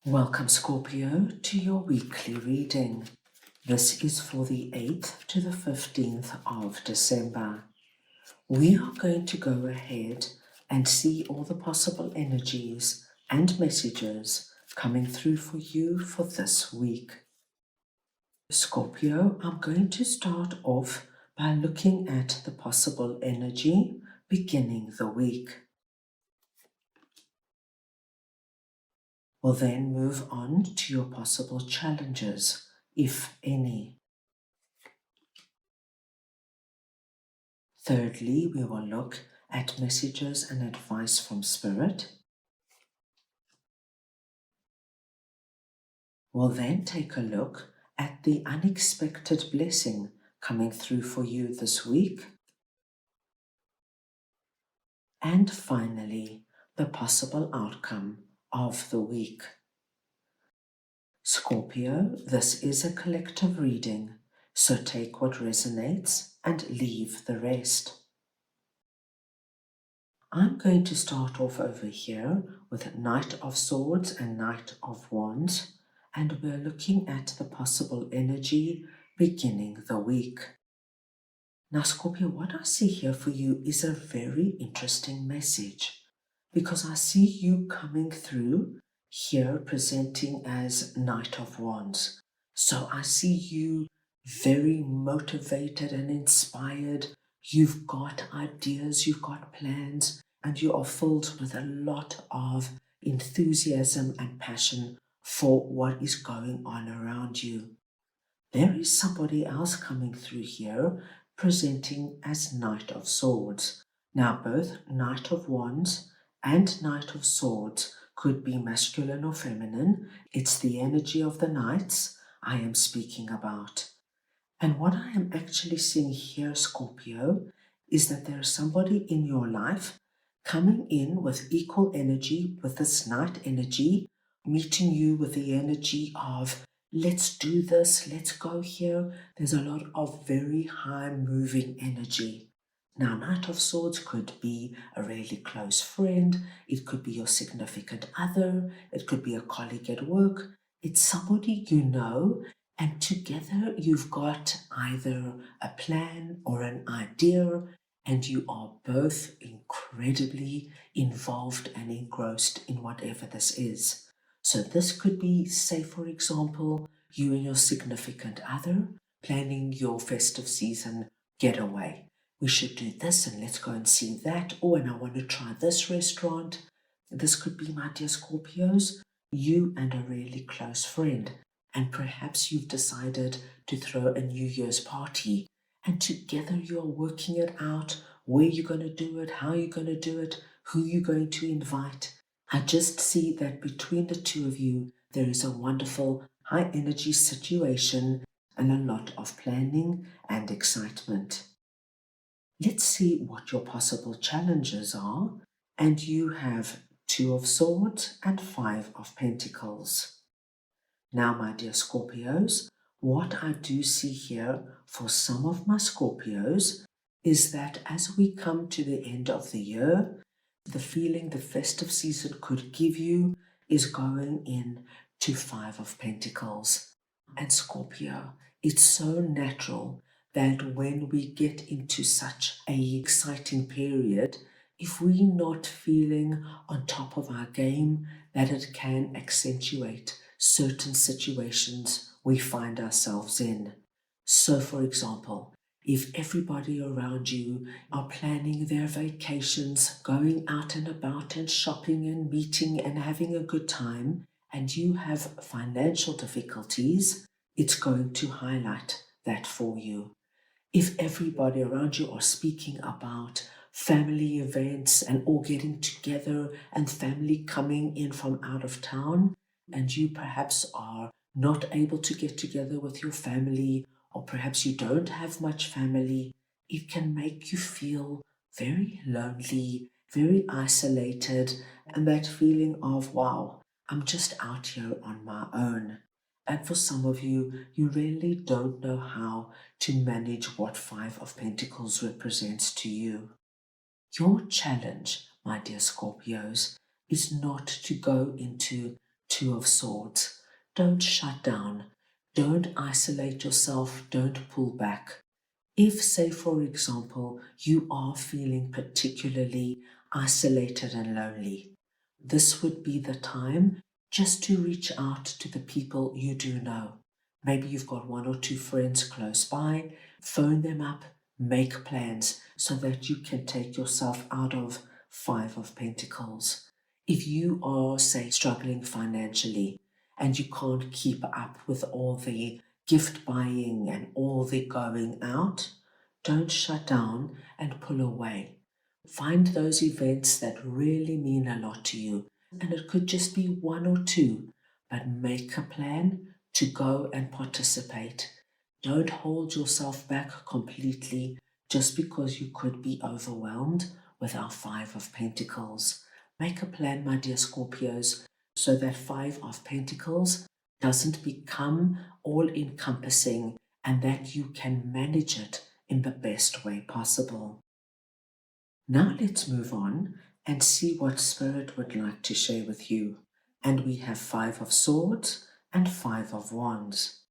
Welcome, Scorpio, to your weekly reading. This is for the 8th to the 15th of December. We are going to go ahead and see all the possible energies and messages coming through for you for this week. Scorpio, I'm going to start off by looking at the possible energy beginning the week. We'll then move on to your possible challenges, if any. Thirdly, we will look at messages and advice from Spirit. We'll then take a look at the unexpected blessing coming through for you this week. And finally, the possible outcome of the week. Scorpio, this is a collective reading, so take what resonates and leave the rest. I'm going to start off over here with Knight of Swords and Knight of Wands, and we're looking at the possible energy beginning the week. Now, Scorpio, what I see here for you is a very interesting message, because I see you coming through here presenting as Knight of Wands. So I see you very motivated and inspired. You've got ideas, you've got plans, and you are filled with a lot of enthusiasm and passion for what is going on around you. There is somebody else coming through here presenting as Knight of Swords. Now, both Knight of Wands and Knight of Swords could be masculine or feminine. It's the energy of the knights I am speaking about. And what I am actually seeing here, Scorpio, is that there is somebody in your life coming in with equal energy, with this knight energy, meeting you with the energy of, let's do this, let's go here. There's a lot of very high moving energy. Now, Knight of Swords could be a really close friend. It could be your significant other. It could be a colleague at work. It's somebody you know, and together you've got either a plan or an idea, and you are both incredibly involved and engrossed in whatever this is. So this could be, say, for example, you and your significant other planning your festive season getaway. We should do this and let's go and see that. Oh, and I want to try this restaurant. This could be, my dear Scorpios, you and a really close friend. And perhaps you've decided to throw a New Year's party. And together you are working it out, where you're going to do it, how you're going to do it, who you're going to invite. I just see that between the two of you, there is a wonderful high energy situation and a lot of planning and excitement. Let's see what your possible challenges are. And you have 2 of Swords and 5 of Pentacles. Now, my dear Scorpios, what I do see here for some of my Scorpios is that as we come to the end of the year, the feeling the festive season could give you is going in to 5 of Pentacles. And Scorpio, it's so natural that when we get into such an exciting period, if we're not feeling on top of our game, that it can accentuate certain situations we find ourselves in. So, for example, if everybody around you are planning their vacations, going out and about and shopping and meeting and having a good time, and you have financial difficulties, it's going to highlight that for you. If everybody around you are speaking about family events and all getting together and family coming in from out of town, and you perhaps are not able to get together with your family, or perhaps you don't have much family, it can make you feel very lonely, very isolated, and that feeling of, wow, I'm just out here on my own. And for some of you, you really don't know how to manage what 5 of Pentacles represents to you. Your challenge, my dear Scorpios, is not to go into Two of Swords. Don't shut down. Don't isolate yourself. Don't pull back. If, say, for example, you are feeling particularly isolated and lonely, this would be the time just to reach out to the people you do know. Maybe you've got one or two friends close by, phone them up, make plans so that you can take yourself out of Five of Pentacles. If you are, say, struggling financially and you can't keep up with all the gift buying and all the going out, don't shut down and pull away. Find those events that really mean a lot to you, and it could just be one or two, but make a plan to go and participate. Don't hold yourself back completely just because you could be overwhelmed with our Five of Pentacles. Make a plan, my dear Scorpios, so that Five of Pentacles doesn't become all-encompassing and that you can manage it in the best way possible. Now let's move on and see what Spirit would like to share with you. And we have Five of Swords and Five of Wands.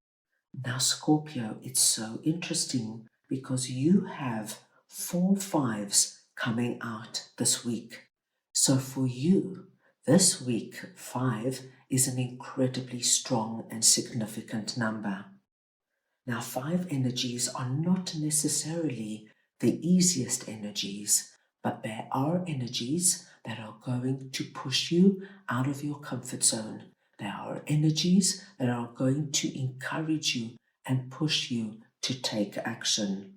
Now, Scorpio, it's so interesting because you have 4 fives coming out this week. So for you, this week, 5 is an incredibly strong and significant number. Now, 5 energies are not necessarily the easiest energies, but there are energies that are going to push you out of your comfort zone. There are energies that are going to encourage you and push you to take action.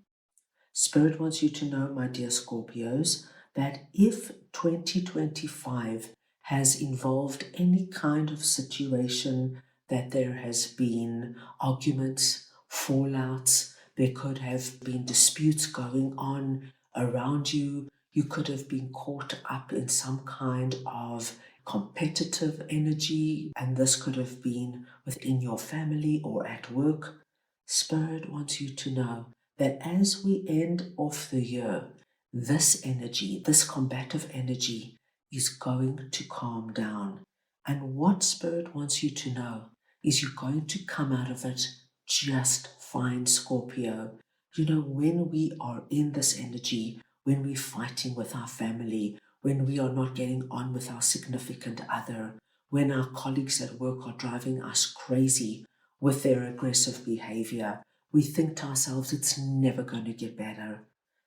Spirit wants you to know, my dear Scorpios, that if 2025 has involved any kind of situation that there has been arguments, fallouts, there could have been disputes going on around you, you could have been caught up in some kind of competitive energy, and this could have been within your family or at work. Spirit wants you to know that as we end off the year, this energy, this combative energy, is going to calm down. And what Spirit wants you to know is you're going to come out of it just fine, Scorpio. You know, when we are in this energy, when we're fighting with our family, when we are not getting on with our significant other, when our colleagues at work are driving us crazy with their aggressive behavior, we think to ourselves, it's never going to get better.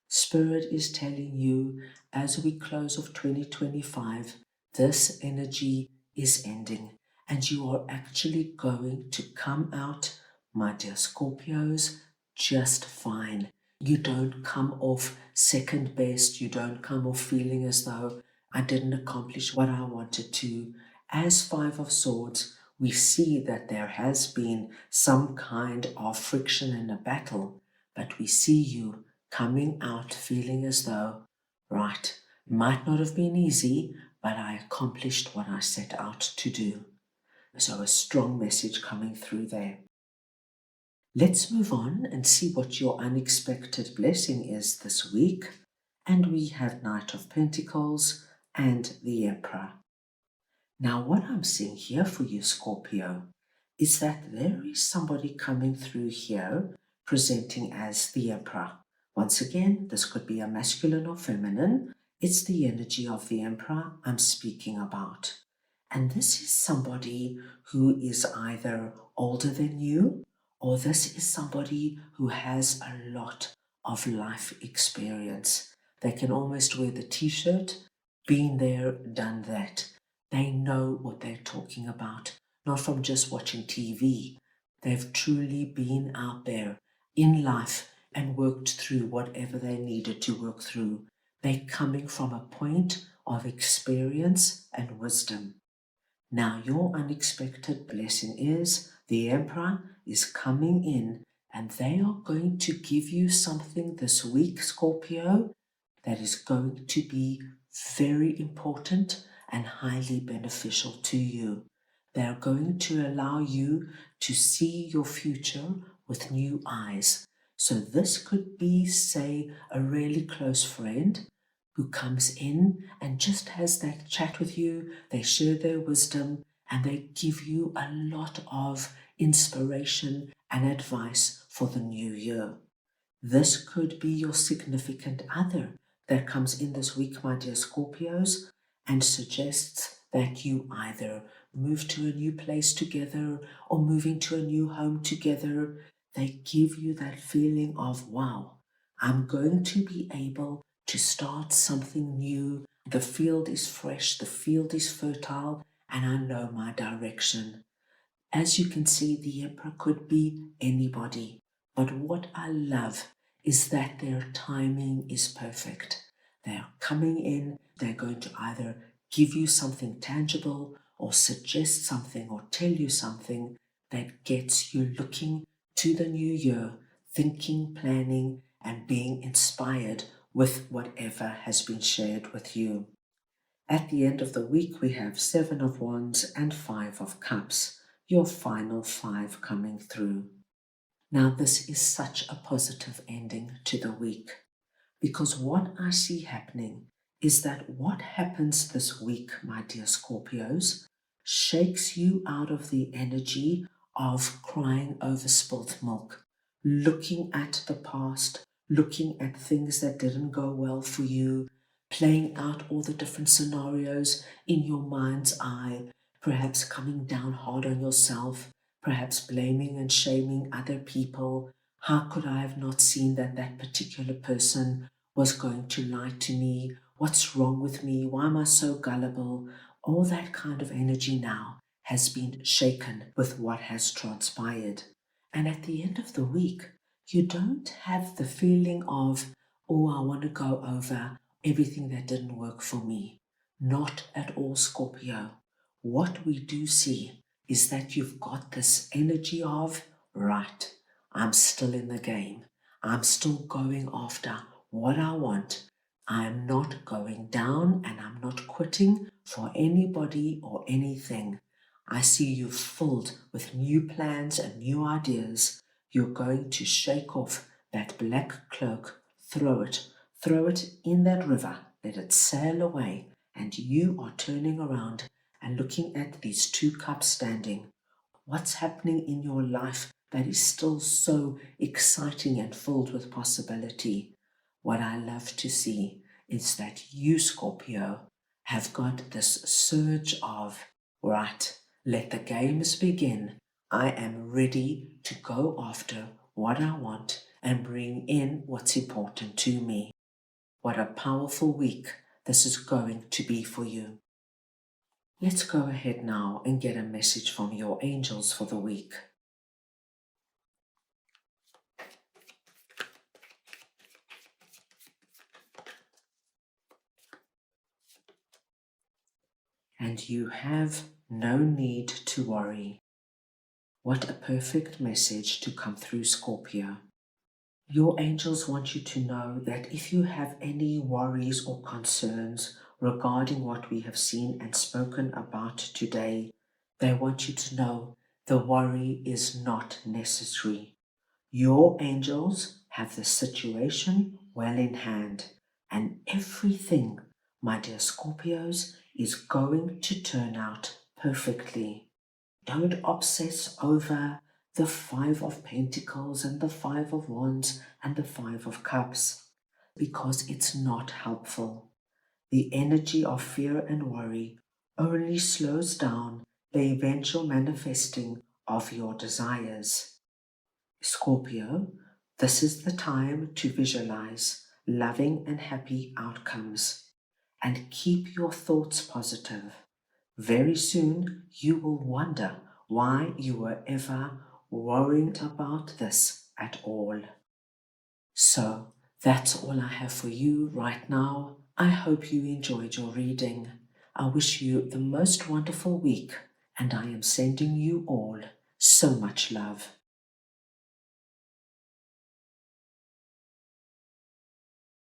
Spirit is telling you, as we close off 2025, this energy is ending, and you are actually going to come out, my dear Scorpios, just fine. You don't come off second best. You don't come off feeling as though I didn't accomplish what I wanted to. As Five of Swords, we see that there has been some kind of friction in a battle, but we see you coming out feeling as though, right, might not have been easy, but I accomplished what I set out to do. So a strong message coming through there. Let's move on and see what your unexpected blessing is this week. And we have Knight of Pentacles and the Emperor. Now, what I'm seeing here for you, Scorpio, is that there is somebody coming through here presenting as the Emperor. Once again, this could be a masculine or feminine. It's the energy of the Emperor I'm speaking about. And this is somebody who is either older than you, or this is somebody who has a lot of life experience. They can almost wear the t-shirt, been there, done that. They know what they're talking about, not from just watching TV. They've truly been out there in life and worked through whatever they needed to work through. They're coming from a point of experience and wisdom. Now, your unexpected blessing is the Emperor is coming in, and they are going to give you something this week, Scorpio, that is going to be very important and highly beneficial to you. They are going to allow you to see your future with new eyes. So this could be, say, a really close friend who comes in and just has that chat with you. They share their wisdom, and they give you a lot of inspiration and advice for the new year. This could be your significant other that comes in this week, my dear Scorpios, and suggests that you either move to a new place together or moving to a new home together. They give you that feeling of, wow, I'm going to be able to start something new. The field is fresh, the field is fertile, and I know my direction. As you can see, the Emperor could be anybody, but what I love is that their timing is perfect. They are coming in, they're going to either give you something tangible or suggest something or tell you something that gets you looking to the new year, thinking, planning, and being inspired with whatever has been shared with you. At the end of the week, we have 7 of Wands and 5 of Cups, your final 5 coming through. Now, this is such a positive ending to the week, because what I see happening is that what happens this week, my dear Scorpios, shakes you out of the energy of crying over spilt milk, looking at the past, looking at things that didn't go well for you, playing out all the different scenarios in your mind's eye, perhaps coming down hard on yourself, perhaps blaming and shaming other people. How could I have not seen that that particular person was going to lie to me? What's wrong with me? Why am I so gullible? All that kind of energy now has been shaken with what has transpired. And at the end of the week, you don't have the feeling of, oh, I want to go over everything that didn't work for me. Not at all, Scorpio. What we do see is that you've got this energy of, right, I'm still in the game. I'm still going after what I want. I'm not going down and I'm not quitting for anybody or anything. I see you filled with new plans and new ideas. You're going to shake off that black cloak, throw it in that river, let it sail away, and you are turning around and looking at these 2 cups standing. What's happening in your life that is still so exciting and filled with possibility? What I love to see is that you, Scorpio, have got this surge of, right, let the games begin. I am ready to go after what I want and bring in what's important to me. What a powerful week this is going to be for you. Let's go ahead now and get a message from your angels for the week. And you have no need to worry. What a perfect message to come through, Scorpio. Your angels want you to know that if you have any worries or concerns regarding what we have seen and spoken about today, they want you to know the worry is not necessary. Your angels have the situation well in hand, and everything, my dear Scorpios, is going to turn out perfectly. Don't obsess over the 5 of Pentacles and the 5 of Wands and the 5 of Cups, because it's not helpful. The energy of fear and worry only slows down the eventual manifesting of your desires. Scorpio, this is the time to visualize loving and happy outcomes and keep your thoughts positive. Very soon you will wonder why you were ever worrying about this at all. So that's all I have for you right now. I hope you enjoyed your reading. I wish you the most wonderful week, and I am sending you all so much love.